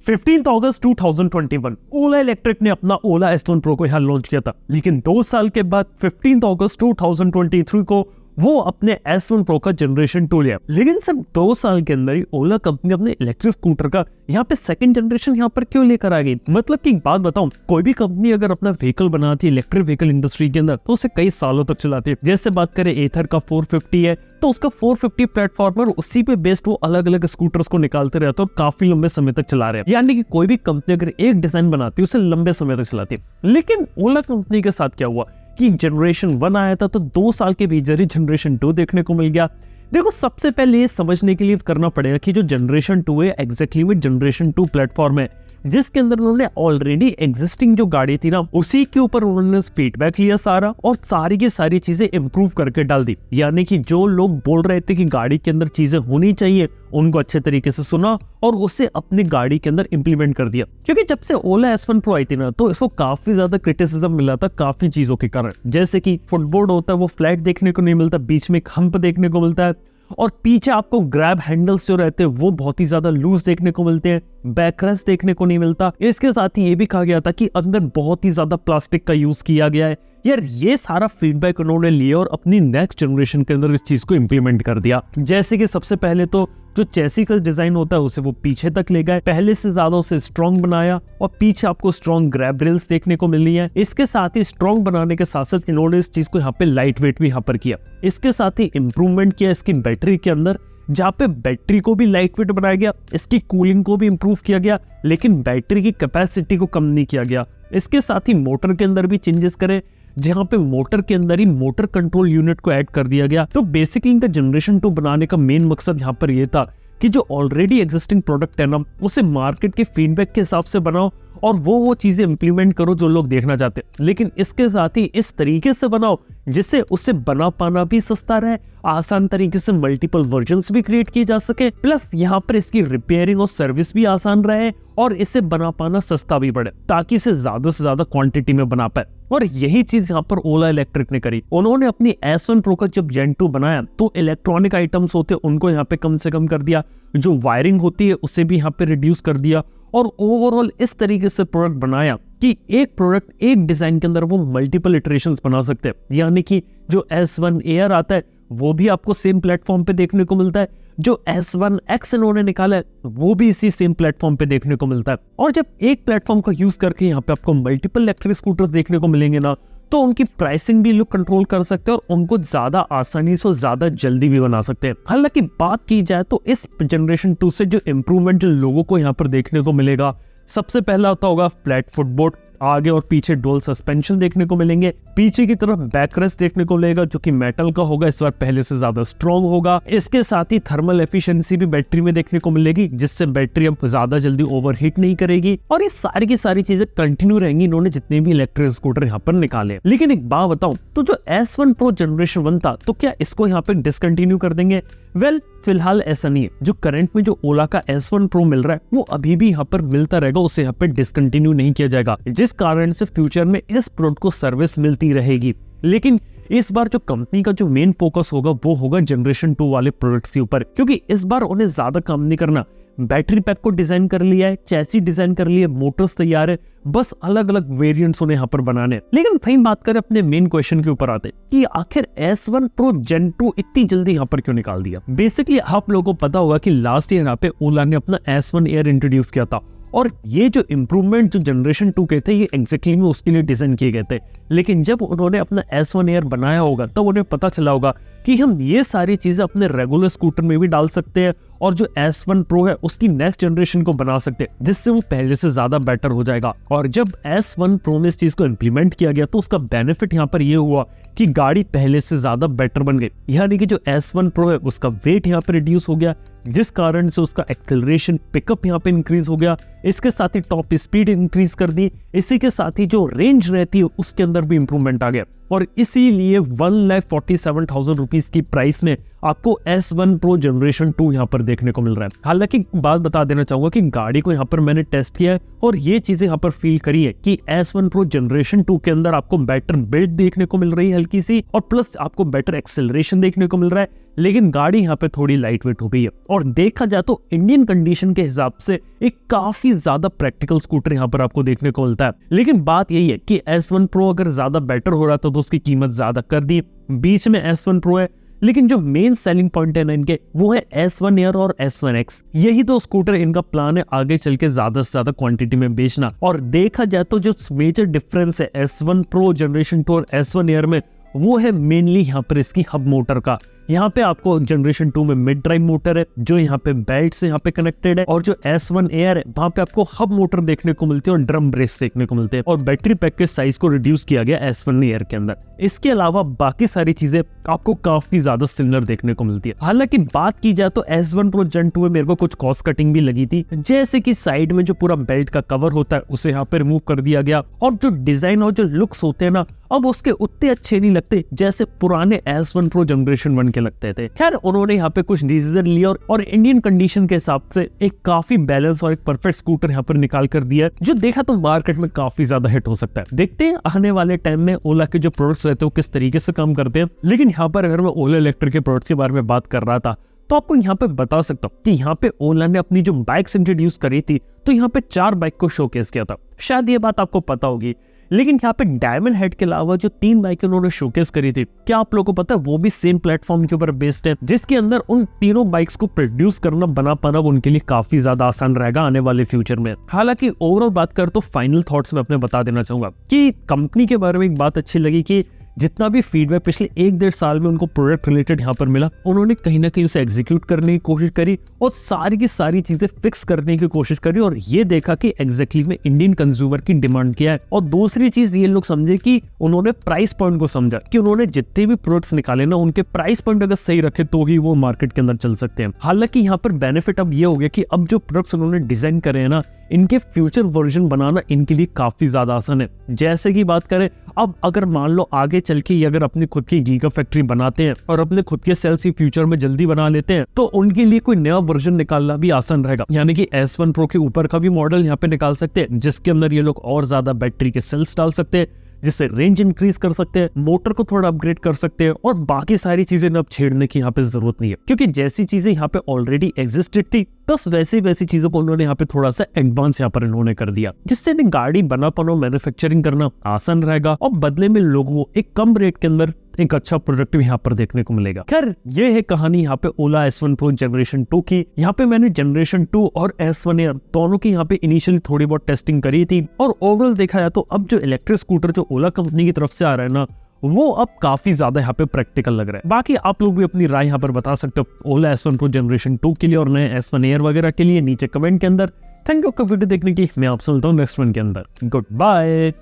15 अगस्त 2021 ओला electric ने अपना ओला S1 Pro को यहाँ लॉन्च किया था, लेकिन 2 साल के बाद 15 अगस्त 2023 को वो अपने S1 Pro का जनरेशन 2 लिया। लेकिन सर 2 साल के अंदर ही ओला कंपनी अपने इलेक्ट्रिक स्कूटर का यहाँ पे सेकंड जनरेशन यहाँ पर क्यों लेकर आ गई? मतलब कि एक बात बताऊं, कोई भी कंपनी अगर अपना व्हीकल बनाती है इलेक्ट्रिक व्हीकल इंडस्ट्री के अंदर तो उसे कई सालों तक चलाती है। जैसे बात करें एथर का 450 है तो उसका 450 प्लेटफॉर्म पर उसी पे बेस्ड वो अलग अलग स्कूटर्स को निकालते रहते हैं और काफी लंबे समय तक चला रहे हैं। यानी कि कोई भी कंपनी अगर एक डिजाइन बनाती है उसे लंबे समय तक चलाती है। लेकिन ओला कंपनी के साथ क्या हुआ कि जनरेशन 1 आया था तो 2 साल के भीतर ही जनरेशन 2 देखने को मिल गया। देखो, सबसे पहले ये समझने के लिए करना पड़ेगा कि जो जनरेशन 2 है एग्जैक्टली में जनरेशन 2 प्लेटफॉर्म है जिसके अंदर उन्होंने ऑलरेडी एग्जिस्टिंग जो गाड़ी थी ना उसी के ऊपर उन्होंने फीडबैक लिया सारा और सारी की सारी चीजें इंप्रूव करके डाल दी। यानी कि जो लोग बोल रहे थे कि गाड़ी के अंदर चीजें होनी चाहिए उनको अच्छे तरीके से सुना और उसे अपनी गाड़ी के अंदर इंप्लीमेंट कर दिया। क्योंकि जब से ओला S1 Pro आई थी ना तो इसको काफी ज्यादा क्रिटिसिज्म मिला था काफी चीजों के कारण, जैसे कि फुटबोर्ड होता है वो फ्लैट देखने को नहीं मिलता, बीच में हम्प देखने को मिलता है और पीछे आपको ग्रैब हैंडल्स जो रहते हैं वो बहुत ही ज्यादा लूज देखने को मिलते हैं, बैकरेस्ट देखने को नहीं मिलता। इसके साथ ही ये भी कहा गया था कि अंदर बहुत ही ज्यादा प्लास्टिक का यूज किया गया है। यार ये सारा फीडबैक उन्होंने लिया और अपनी नेक्स्ट जनरेशन के अंदर इस चीज को इंप्लीमेंट कर दिया। जैसे कि सबसे पहले तो जो चेसी का डिजाइन होता है उसे वो पीछे तक ले गए, पहले से ज्यादा उसे स्ट्रॉन्ग बनाया और पीछे आपको स्ट्रॉन्ग ग्रैब रेल्स देखने को मिल रही है। इसके साथ ही स्ट्रॉन्ग बनाने के साथ साथ इन्होंने इस चीज को यहाँ पे लाइट वेट भी यहाँ पर किया। इसके साथ ही इंप्रूवमेंट किया इसकी बैटरी के अंदर, जहाँ पे बैटरी को भी लाइट वेट बनाया गया, इसकी कूलिंग को भी इंप्रूव किया गया, लेकिन बैटरी की कैपेसिटी को कम नहीं किया गया। इसके साथ ही मोटर के अंदर भी चेंजेस करे, जहां पे मोटर के अंदर ही मोटर कंट्रोल यूनिट को ऐड कर दिया गया। तो बेसिकली इनका जनरेशन 2 बनाने का मेन मकसद यहाँ पर यह था कि जो ऑलरेडी एग्जिस्टिंग प्रोडक्ट है ना उसे मार्केट के फीडबैक के हिसाब से बनाओ और वो चीजें इंप्लीमेंट करो जो लोग देखना चाहते हैं, लेकिन इसके साथ ही इस तरीके से बनाओ जिससे उसे बना पाना भी सस्ता रहे, आसान तरीके से मल्टीपल वर्जन्स भी क्रिएट किए जा सके, प्लस यहाँ पर इसकी रिपेयरिंग और सर्विस भी आसान रहे और इसे बना पाना सस्ता भी पड़े ताकि इसे ज्यादा से ज्यादा क्वांटिटी में बना पाए। और यही चीज यहाँ पर ओला इलेक्ट्रिक ने करी। उन्होंने अपनी S1 Pro का जब Gen 2 बनाया तो इलेक्ट्रॉनिक आइटम्स होते उनको यहाँ पे कम से कम कर दिया, जो वायरिंग होती है उसे भी यहाँ पे रिड्यूस कर दिया और ओवरऑल इस तरीके से प्रोडक्ट बनाया कि एक प्रोडक्ट एक डिजाइन के अंदर वो मल्टीपल इटरेशंस बना सकते हैं। यानी कि जो S1 Air आता है वो भी आपको सेम प्लेटफॉर्म पे देखने को मिलता है, जो S1 X इन्होंने निकाला है वो भी इसी सेम प्लेटफॉर्म पे देखने को मिलता है। और जब एक प्लेटफॉर्म का यूज करके यहाँ पे आपको मल्टीपल इलेक्ट्रिक स्कूटर्स देखने को मिलेंगे ना तो उनकी प्राइसिंग भी लोग कंट्रोल कर सकते हैं और उनको ज्यादा आसानी से ज्यादा जल्दी भी बना सकते हैं। हालांकि बात की जाए तो इस जनरेशन 2 से जो इम्प्रूवमेंट जो लोगों को यहाँ पर देखने को मिलेगा, सबसे पहला होता होगा फ्लैट फुटबोर्ड, आगे और पीछे डुअल सस्पेंशन देखने को मिलेंगे, पीछे की तरफ बैकरेस्ट देखने को मिलेगा जो कि मेटल का होगा, इस बार पहले से ज्यादा स्ट्रॉन्ग होगा। इसके साथ ही थर्मल एफिशिएंसी भी बैटरी में देखने को मिलेगी जिससे बैटरी अब ज्यादा जल्दी ओवरहीट नहीं करेगी और ये सारी की सारी चीजें कंटिन्यू रहेंगी इन्होंने जितने भी इलेक्ट्रिक स्कूटर यहाँ पर निकाले। लेकिन एक बात बताऊं तो जो S1 Pro जनरेशन 1 था तो क्या इसको यहाँ पे डिसकंटिन्यू कर देंगे? वेल, फिलहाल ऐसा नहीं है। जो करंट में जो ओला का S1 Pro मिल रहा है वो अभी भी यहाँ पर मिलता रहेगा, उसे यहाँ पे डिसकंटिन्यू नहीं किया जाएगा, जिस कारण से फ्यूचर में इस प्रोडक्ट को सर्विस मिलती रहेगी। लेकिन इस बार जो कंपनी का जो मेन फोकस होगा वो होगा जनरेशन 2 वाले प्रोडक्ट्स के ऊपर, क्योंकि इस बार उन्हें ज्यादा काम नहीं करना। बैटरी पैक को डिजाइन कर लिया है, चैसी डिजाइन कर लिया है, मोटर्स तैयार है, बस अलग अलग वेरिएंट्स उन्हें यहाँ पर बनाने। लेकिन भाई बात करें अपने मेन क्वेश्चन के ऊपर आते कि आखिर S1 Pro Gen 2 इतनी जल्दी यहाँ पर क्यों निकाल दिया। बेसिकली आप लोगों को पता होगा कि लास्ट ईयर यहाँ पे ओला ने अपना S1 Air इंट्रोड्यूस किया था और ये जो इम्प्रूवमेंट जो जनरेशन 2 के थे ये एग्जैक्टली में उसके लिए डिजाइन किए गए थे। लेकिन जब उन्होंने अपना S1 Air बनाया होगा तब उन्हें पता चला होगा कि हम ये सारी चीजें अपने रेगुलर स्कूटर में भी डाल सकते हैं और जो S1 Pro है उसकी नेक्स्ट जनरेशन को बना सकते हैं जिससे वो पहले से ज्यादा बेटर हो जाएगा। और जब S1 Pro में इस चीज को इंप्लीमेंट किया गया तो उसका बेनिफिट यहाँ पर ये हुआ कि गाड़ी पहले से ज्यादा बेटर बन गई। यानी कि जो S1 Pro है उसका वेट यहाँ पे रिड्यूस हो गया जिस कारण से उसका एक्सेलरेशन पिकअप यहाँ पे इंक्रीज हो गया। इसके साथ ही टॉप स्पीड इंक्रीज कर दी, इसी के साथ ही जो रेंज रहती है उसके अंदर भी इंप्रूवमेंट आ गया और इसीलिए 1,47,000 रुपीज की प्राइस में आपको S1 Pro जनरेशन 2 यहाँ पर देखने को मिल रहा है। हालांकि बात बता देना चाहूंगा कि गाड़ी को यहाँ पर मैंने टेस्ट किया है और ये चीजें यहाँ पर फील करी है कि S1 Pro जनरेशन 2 के अंदर आपको बेटर बिल्ड देखने को मिल रही है हल्की सी, और प्लस आपको बेटर एक्सेलरेशन देखने को मिल रहा है। लेकिन गाड़ी यहाँ पे थोड़ी लाइट वेट हो गई है और देखा जाए तो इंडियन कंडीशन के हिसाब से एक काफी ज्यादा प्रैक्टिकल स्कूटर यहाँ पर आपको देखने को मिलता है। लेकिन बात यही है कि S1 Pro अगर ज्यादा बेटर हो रहा तो उसकी कीमत ज्यादा कर दी, बीच में S1 Pro है, लेकिन जो मेन सेलिंग पॉइंट है ना इनके वो है S1 Air और S1 X। यही तो स्कूटर इनका प्लान है आगे चल के ज्यादा से ज्यादा क्वांटिटी में बेचना। और देखा जाए तो जो मेजर डिफरेंस है S1 Pro जनरेशन 2 और S1 Air में वो है मेनली यहाँ पर इसकी हब मोटर का। यहाँ पे आपको जनरेशन 2 में मिड ड्राइव मोटर है जो यहाँ पे बेल्ट से यहाँ पे कनेक्टेड है, और जो S1 Air है वहां पे आपको हब मोटर देखने को मिलती है और ड्रम ब्रेस देखने को मिलते हैं, और बैटरी पैक के साइज को रिड्यूस किया गया S1 Air के अंदर। इसके अलावा बाकी सारी चीजें आपको काफी ज्यादा सिमिलर देखने को मिलती है। हालांकि बात की जाए तो S1 Pro Gen 2 में मेरे को कुछ कॉस्ट कटिंग भी लगी थी, जैसे कि साइड में जो पूरा बेल्ट का कवर होता है उसे यहाँ पे रिमूव कर दिया गया, और जो डिजाइन और जो लुक्स होते हैं ना अब उसके उतने अच्छे नहीं लगते जैसे पुराने S1 Pro जनरेशन 1 के लगते थे। खैर उन्होंने यहाँ पे कुछ डिसीजन लिया और इंडियन कंडीशन के हिसाब से एक काफी बैलेंस और एक परफेक्ट स्कूटर यहाँ पर निकाल कर दिया जो देखा तो मार्केट में काफी ज्यादा हिट हो सकता है। देखते हैं आने वाले टाइम में ओला के जो प्रोडक्ट्स रहते हैं वो किस तरीके से काम करते हैं। लेकिन यहाँ पर अगर मैं ओला इलेक्ट्रिक के प्रोडक्ट्स के बारे में बात कर रहा था तो आपको यहाँ पे बता सकता हूँ कि यहाँ पे ओला ने अपनी जो बाइक्स इंट्रोड्यूस करी थी तो यहाँ पे 4 बाइक को शोकेस किया था, शायद ये बात आपको पता होगी। लेकिन यहाँ पे डायमंड हेड के अलावा जो 3 बाइक उन्होंने शोकेस करी थी, क्या आप लोगों को पता है वो भी सेम प्लेटफॉर्म के ऊपर बेस्ड है, जिसके अंदर उन तीनों बाइक्स को प्रोड्यूस करना बना पाना उनके लिए काफी ज्यादा आसान रहेगा आने वाले फ्यूचर में। हालांकि ओवरऑल बात कर तो फाइनल थॉट्स में अपने बता देना चाहूंगा कि कंपनी के बारे में एक बात अच्छी लगी कि जितना भी फीडबैक पिछले 1-1.5 साल में उनको प्रोडक्ट रिलेटेड यहाँ पर मिला, उन्होंने कहीं ना कहीं उसे एग्जीक्यूट करने की कोशिश करी और सारी की सारी चीजें फिक्स करने की कोशिश करी, और ये देखा कि एग्जैक्टली में इंडियन कंज्यूमर की डिमांड क्या है। और दूसरी चीज ये लोग समझे कि उन्होंने प्राइस पॉइंट को समझा कि उन्होंने जितने भी प्रोडक्ट्स निकाले ना उनके प्राइस पॉइंट अगर सही रखे तो ही वो मार्केट के अंदर चल सकते हैं। हालांकि यहाँ पर बेनिफिट अब ये हो गया कि अब जो प्रोडक्ट्स उन्होंने डिजाइन करे हैं ना इनके फ्यूचर वर्जन बनाना इनके लिए काफी ज्यादा आसान है। जैसे कि बात करें अब अगर मान लो आगे चल के अगर अपनी खुद की गीगा फैक्ट्री बनाते हैं और अपने खुद के सेल्स ही फ्यूचर में जल्दी बना लेते हैं तो उनके लिए कोई नया वर्जन निकालना भी आसान रहेगा। यानी कि S1 Pro के ऊपर का भी मॉडल यहाँ पे निकाल सकते हैं जिसके अंदर ये लोग और ज्यादा बैटरी के सेल्स डाल सकते हैं, जिससे रेंज इंक्रीज कर सकते हैं, मोटर को थोड़ा अपग्रेड कर सकते हैं, और बाकी सारी चीजें अब छेड़ने की यहाँ पे जरूरत नहीं है क्योंकि जैसी चीजें यहाँ पे ऑलरेडी एग्जिस्टेड थी बस वैसी चीजों को उन्होंने यहाँ पे थोड़ा सा एडवांस यहाँ पर इन्होंने कर दिया, जिससे इन्हें गाड़ी बना पाना मैन्युफैक्चरिंग करना आसान रहेगा और बदले में लोगों को एक कम रेट के अंदर एक अच्छा प्रोडक्ट यहाँ पर देखने को मिलेगा। खैर ये है कहानी यहाँ पे ओला S1 Pro जनरेशन 2 की। यहाँ पे मैंने जनरेशन 2 और S1 Air दोनों की यहाँ पे इनिशियली थोड़ी बहुत टेस्टिंग करी थी, और ओवरऑल देखा जाए तो अब जो इलेक्ट्रिक स्कूटर जो ओला कंपनी की तरफ से आ रहा है ना वो अब काफी ज्यादा यहाँ पे प्रैक्टिकल लग रहा है। बाकी आप लोग भी अपनी राय यहाँ पर बता सकते हो ओला S1 Pro जनरेशन 2 के लिए और नए S1 Air वगैरह के लिए नीचे कमेंट के अंदर। थैंक यू आपका वीडियो देखने के लिए, मैं आपसे मिलता हूँ नेक्स्ट वन के अंदर। Good bye.